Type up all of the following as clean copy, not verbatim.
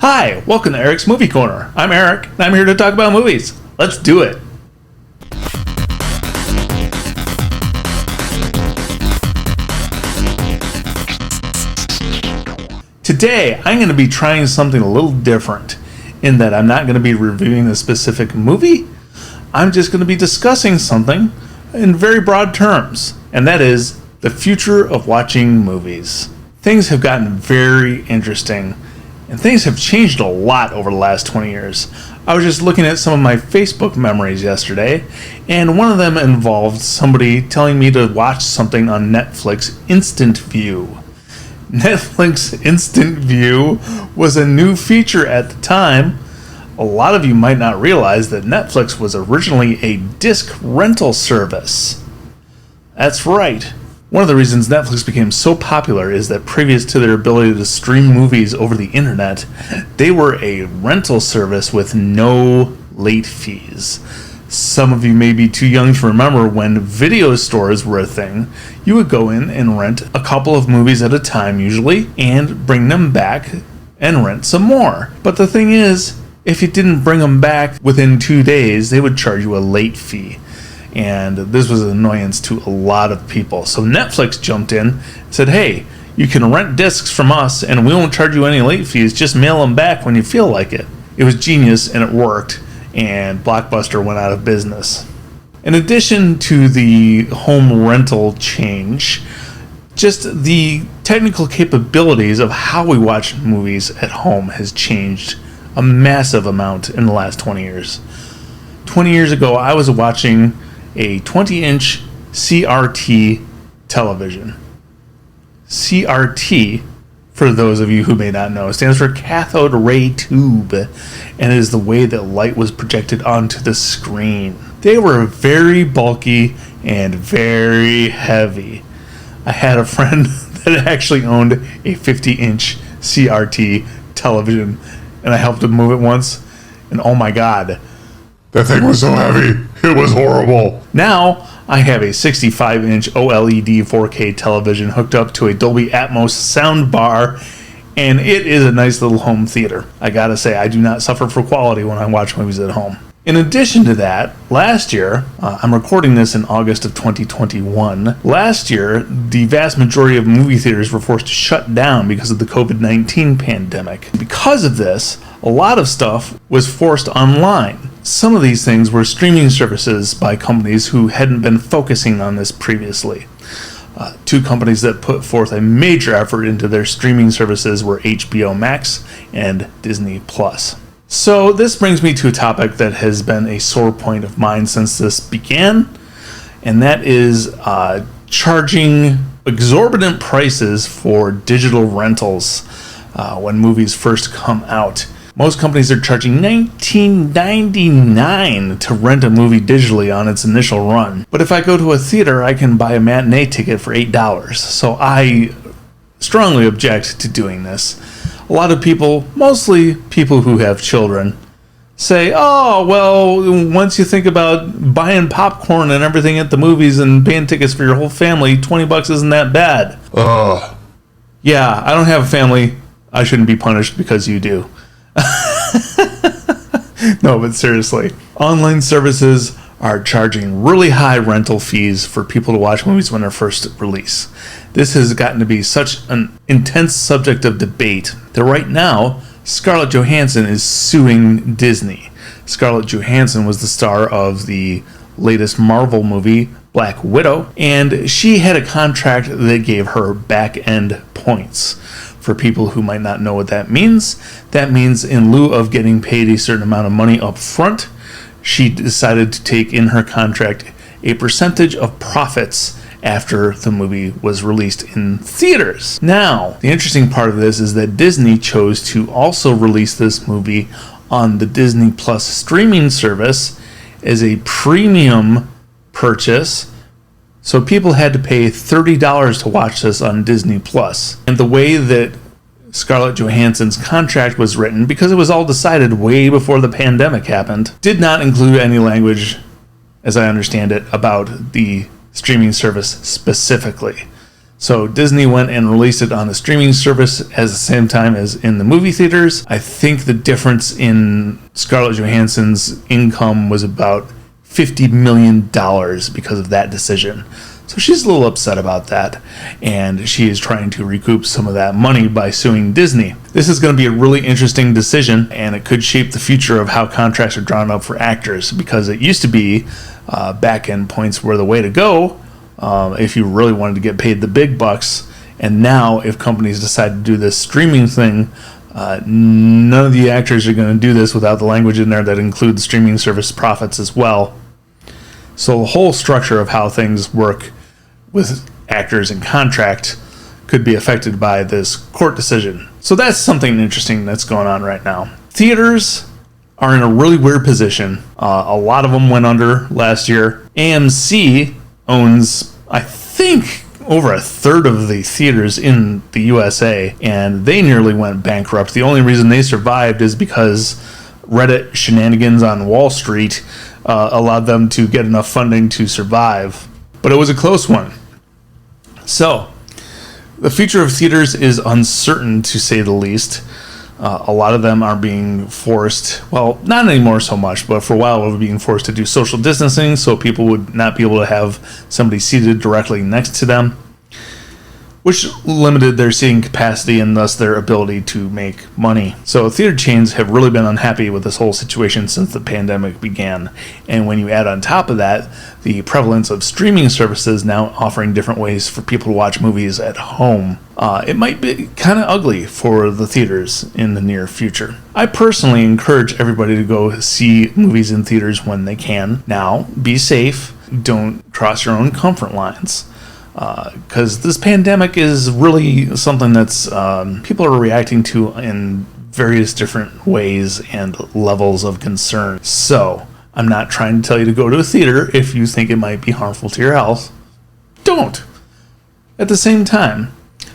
Hi, welcome to Eric's Movie Corner. I'm Eric, and I'm here to talk about movies. Let's do it. Today, I'm going to be trying something a little different in that I'm not going to be reviewing a specific movie. I'm just going to be discussing something in very broad terms, and that is the future of watching movies. Things have gotten very interesting, and things have changed a lot over the last 20 years. I was just looking at some of my Facebook memories yesterday, and one of them involved somebody telling me to watch something on Netflix Instant View. Netflix Instant View was a new feature at the time. A lot of you might not realize that Netflix was originally a disc rental service. That's right. One of the reasons Netflix became so popular is that previous to their ability to stream movies over the internet, they were a rental service with no late fees. Some of you may be too young to remember when video stores were a thing. You would go in and rent a couple of movies at a time usually, and bring them back and rent some more. But the thing is, if you didn't bring them back within 2 days, they would charge you a late fee. And this was an annoyance to a lot of people. So Netflix jumped in and said, hey, you can rent discs from us and we won't charge you any late fees. Just mail them back when you feel like it. It was genius and it worked, and Blockbuster went out of business. In addition to the home rental change, just the technical capabilities of how we watch movies at home has changed a massive amount in the last 20 years. 20 years ago, I was watching a 20-inch CRT television. CRT, for those of you who may not know, stands for cathode ray tube, and is the way that light was projected onto the screen. They were very bulky and very heavy. I had a friend that actually owned a 50-inch CRT television, and I helped him move it once, and oh my god, that thing was so heavy, it was horrible. Now, I have a 65-inch OLED 4K television hooked up to a Dolby Atmos sound bar, and it is a nice little home theater. I gotta say, I do not suffer for quality when I watch movies at home. In addition to that, last year, I'm recording this in August of 2021, last year, the vast majority of movie theaters were forced to shut down because of the COVID-19 pandemic. Because of this, a lot of stuff was forced online. Some of these things were streaming services by companies who hadn't been focusing on this previously. Two companies that put forth a major effort into their streaming services were HBO Max and Disney Plus. So this brings me to a topic that has been a sore point of mine since this began, and that is charging exorbitant prices for digital rentals when movies first come out. Most companies are charging $19.99 to rent a movie digitally on its initial run. But if I go to a theater, I can buy a matinee ticket for $8. So I strongly object to doing this. A lot of people, mostly people who have children, say, oh, well, once you think about buying popcorn and everything at the movies and paying tickets for your whole family, $20 isn't that bad. Yeah, I don't have a family. I shouldn't be punished because you do. No, but seriously, online services are charging really high rental fees for people to watch movies when they're first released. This has gotten to be such an intense subject of debate that right now, Scarlett Johansson is suing Disney. Scarlett Johansson was the star of the latest Marvel movie, Black Widow, and she had a contract that gave her back-end points. For people who might not know what that means in lieu of getting paid a certain amount of money up front, she decided to take in her contract a percentage of profits after the movie was released in theaters. Now, the interesting part of this is that Disney chose to also release this movie on the Disney Plus streaming service as a premium purchase. So people had to pay $30 to watch this on Disney Plus. And the way that Scarlett Johansson's contract was written, because it was all decided way before the pandemic happened, did not include any language, as I understand it, about the streaming service specifically. So Disney went and released it on the streaming service at the same time as in the movie theaters. I think the difference in Scarlett Johansson's income was about $50 million because of that decision. So she's a little upset about that, and she is trying to recoup some of that money by suing Disney. This is going to be a really interesting decision, and it could shape the future of how contracts are drawn up for actors, because it used to be back-end points were the way to go if you really wanted to get paid the big bucks. And now, if companies decide to do this streaming thing, none of the actors are going to do this without the language in there that includes streaming service profits as well. So the whole structure of how things work with actors and contract could be affected by this court decision. So that's something interesting that's going on right now. Theaters are in a really weird position. A lot of them went under last year. AMC owns, I think, over a third of the theaters in the USA, and they nearly went bankrupt. The only reason they survived is because Reddit shenanigans on Wall Street allowed them to get enough funding to survive. But it was a close one. So, the future of theaters is uncertain, to say the least. A lot of them are being forced, well, not anymore so much, but for a while we were being forced to do social distancing so people would not be able to have somebody seated directly next to them, which limited their seating capacity and thus their ability to make money. So theater chains have really been unhappy with this whole situation since the pandemic began. And when you add on top of that the prevalence of streaming services now offering different ways for people to watch movies at home, it might be kind of ugly for the theaters in the near future. I personally encourage everybody to go see movies in theaters when they can. Now, be safe. Don't cross your own comfort lines. Because this pandemic is really something that's people are reacting to in various different ways and levels of concern. So, I'm not trying to tell you to go to a theater if you think it might be harmful to your health. Don't. At the same time,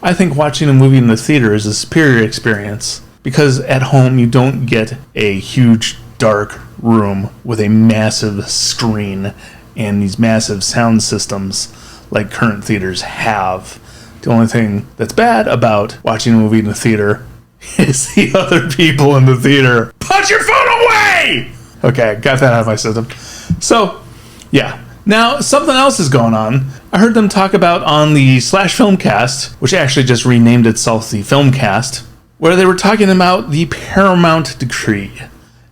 I think watching a movie in the theater is a superior experience, because at home you don't get a huge dark room with a massive screen and these massive sound systems like current theaters have. The only thing that's bad about watching a movie in the theater is the other people in the theater. Put your phone away! Okay, got that out of my system. So, yeah. Now, something else is going on. I heard them talk about on the Slash Filmcast, which actually just renamed itself the Filmcast, where they were talking about the Paramount Decree.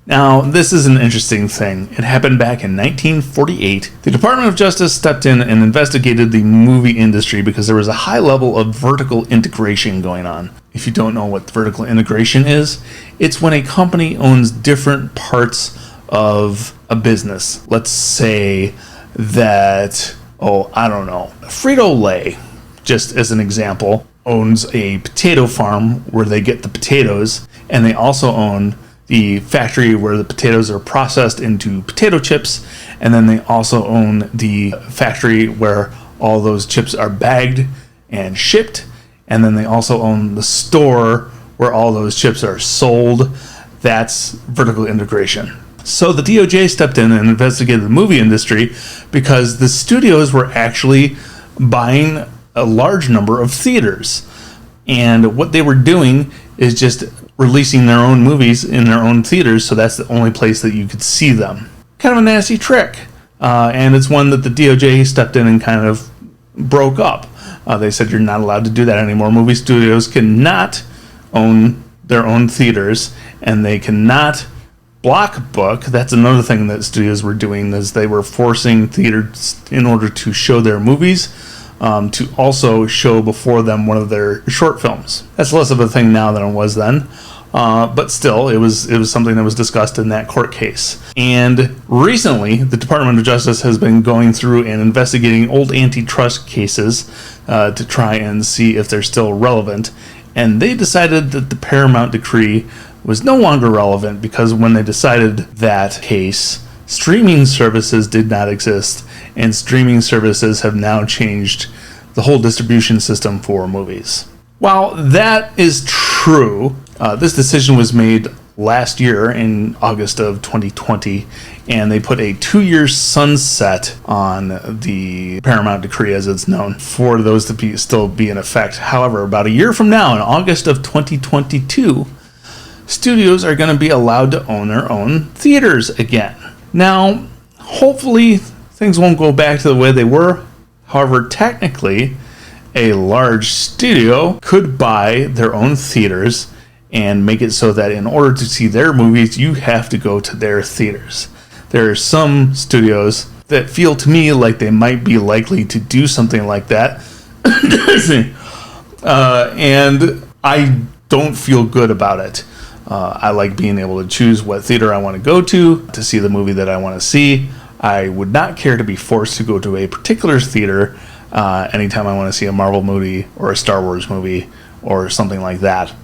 Now, this is an interesting thing. It happened back in 1948. The Department of Justice stepped in and investigated the movie industry because there was a high level of vertical integration going on. If you don't know what vertical integration is, it's when a company owns different parts of a business. Let's say that, Frito-Lay, just as an example, owns a potato farm where they get the potatoes, and they also own the factory where the potatoes are processed into potato chips, and then they also own the factory where all those chips are bagged and shipped, and then they also own the store where all those chips are sold. That's vertical integration. So the DOJ stepped in and investigated the movie industry because the studios were actually buying a large number of theaters. And what they were doing is just releasing their own movies in their own theaters, so that's the only place that you could see them. Kind of a nasty trick. And it's one that the DOJ stepped in and kind of broke up. They said you're not allowed to do that anymore. Movie studios cannot own their own theaters, and they cannot block book. That's another thing that studios were doing, is they were forcing theaters, in order to show their movies, to also show before them one of their short films. That's less of a thing now than it was then, but still, it was something that was discussed in that court case. And recently, the Department of Justice has been going through and investigating old antitrust cases to try and see if they're still relevant. And they decided that the Paramount Decree was no longer relevant, because when they decided that case, streaming services did not exist, and streaming services have now changed the whole distribution system for movies. While that is true, this decision was made last year in August of 2020, and they put a 2-year sunset on the Paramount Decree, as it's known, for those to still be in effect. However, about a year from now, in August of 2022, studios are going to be allowed to own their own theaters again. Now, hopefully, things won't go back to the way they were. However, technically, a large studio could buy their own theaters and make it so that in order to see their movies, you have to go to their theaters. There are some studios that feel to me like they might be likely to do something like that. And I don't feel good about it. I like being able to choose what theater I want to go to see the movie that I want to see. I would not care to be forced to go to a particular theater anytime I want to see a Marvel movie or a Star Wars movie or something like that.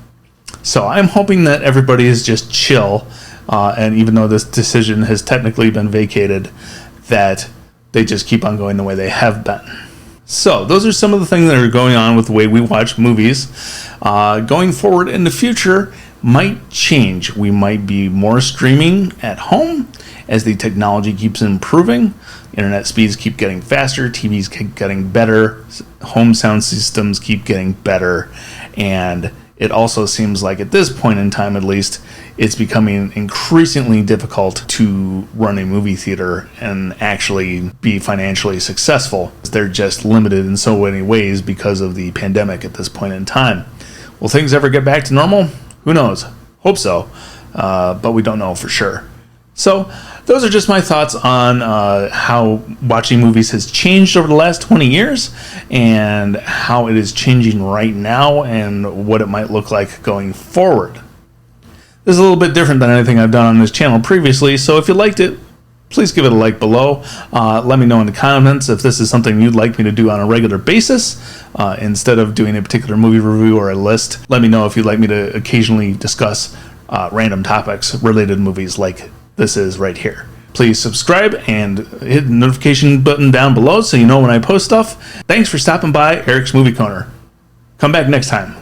So I'm hoping that everybody is just chill, and even though this decision has technically been vacated, that they just keep on going the way they have been. So those are some of the things that are going on with the way we watch movies. Going forward in the future might change. We might be more streaming at home as the technology keeps improving. Internet speeds keep getting faster, TVs keep getting better, home sound systems keep getting better, and it also seems like at this point in time, at least, it's becoming increasingly difficult to run a movie theater and actually be financially successful. They're just limited in so many ways because of the pandemic at this point in time. Will things ever get back to normal? Who knows? Hope so, but we don't know for sure. So those are just my thoughts on how watching movies has changed over the last 20 years and how it is changing right now and what it might look like going forward. This is a little bit different than anything I've done on this channel previously, so if you liked it, please give it a like below. Let me know in the comments if this is something you'd like me to do on a regular basis. Instead of doing a particular movie review or a list, let me know if you'd like me to occasionally discuss random topics related to movies like this is right here. Please subscribe and hit the notification button down below so you know when I post stuff. Thanks for stopping by Eric's Movie Corner. Come back next time.